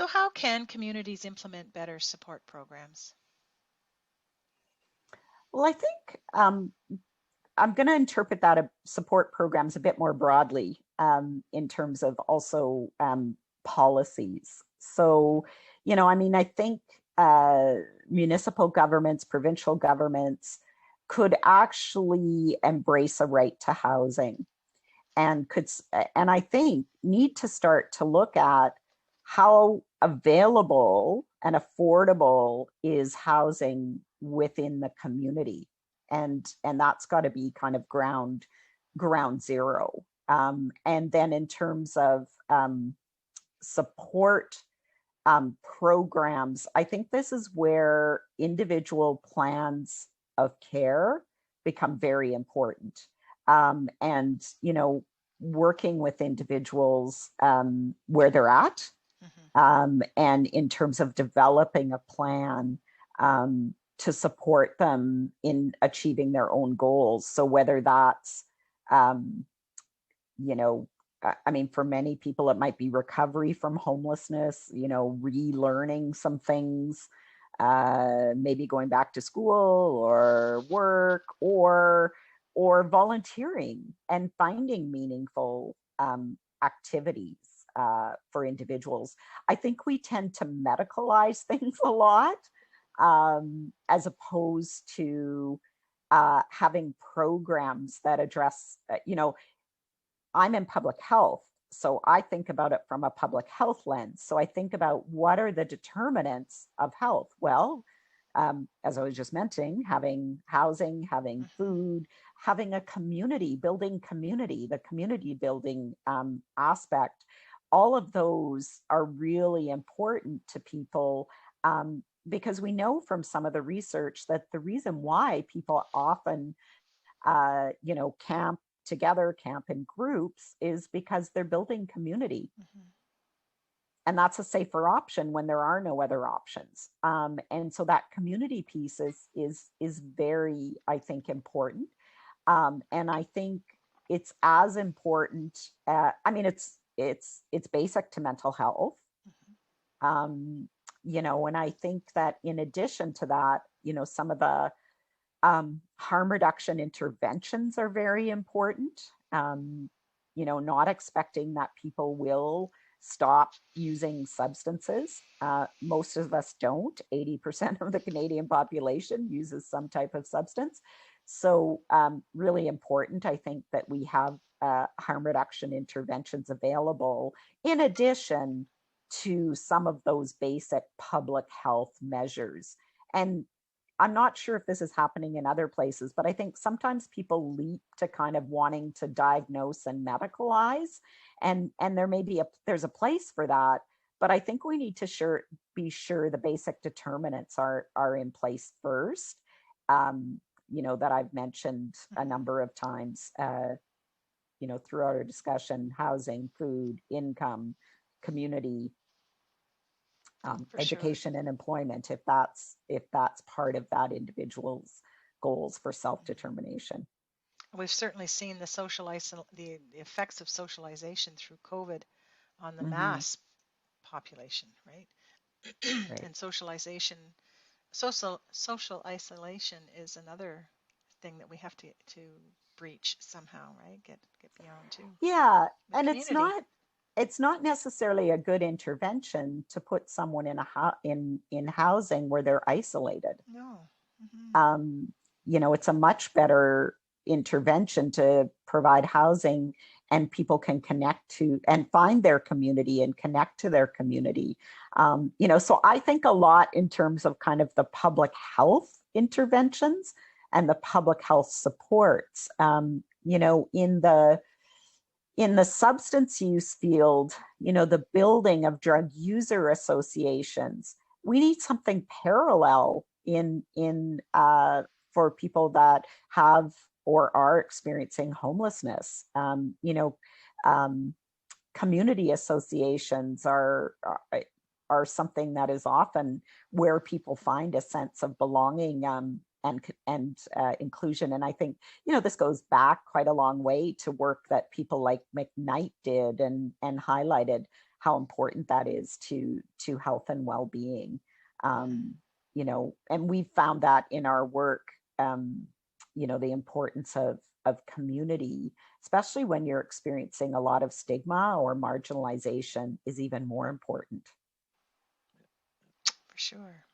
So how can communities implement better support programs? Well, I think I'm going to interpret that support programs a bit more broadly in terms of also policies. So, I mean, I think municipal governments, provincial governments could actually embrace a right to housing and and I think need to start to look at how available and affordable is housing within the community, and that's got to be kind of ground zero. And then in terms of support programs, I think this is where individual plans of care become very important. And, working with individuals where they're at, Mm-hmm. and in terms of developing a plan to support them in achieving their own goals. So whether that's, um, you know, I mean, for many people, it might be recovery from homelessness, relearning some things, maybe going back to school or work, or volunteering and finding meaningful activities for individuals. I think we tend to medicalize things a lot, as opposed to having programs that address, I'm in public health, so I think about it from a public health lens. So I think about what are the determinants of health? Well, as I was just mentioning, having housing, having Mm-hmm. food, having a community, building community, the community building aspect, all of those are really important to people, because we know from some of the research that the reason why people often camp together, camp in groups, is because they're building community. Mm-hmm. And that's a safer option when there are no other options. And so that community piece is very, I think, important. And I think it's as important. I mean, it's basic to mental health. Mm-hmm. Um, and I think that in addition to that, some of the harm reduction interventions are very important. Not expecting that people will stop using substances. Most of us don't. 80% of the Canadian population uses some type of substance. So, really important, I think, that we have harm reduction interventions available in addition to some of those basic public health measures. And I'm not sure if this is happening in other places, but I think sometimes people leap to kind of wanting to diagnose and medicalize, and there's a place for that, but I think we need to be sure the basic determinants are in place first. That I've mentioned a Mm-hmm. number of times, throughout our discussion: housing, food, income, community, For sure. education and employment, if that's part of that individual's goals for self-determination. We've certainly seen the effects of socialization through COVID on the Mm-hmm. mass population, right? Right. And social isolation is another thing that we have to breach somehow, right? Get beyond to Yeah, the and it's community. not necessarily a good intervention to put someone in housing where they're isolated. No. Hmm. um, it's a much better intervention to provide housing, and people can connect to and find their community and connect to their community. So I think a lot in terms of kind of the public health interventions and the public health supports. In the substance use field, the building of drug user associations, we need something parallel in for people that have or are experiencing homelessness. Um, community associations are something that is often where people find a sense of belonging, and inclusion. And I think this goes back quite a long way to work that people like McKnight did and highlighted how important that is to health and well-being. Mm-hmm. um, and we've found that in our work. The importance of community, especially when you're experiencing a lot of stigma or marginalization, is even more important. For sure.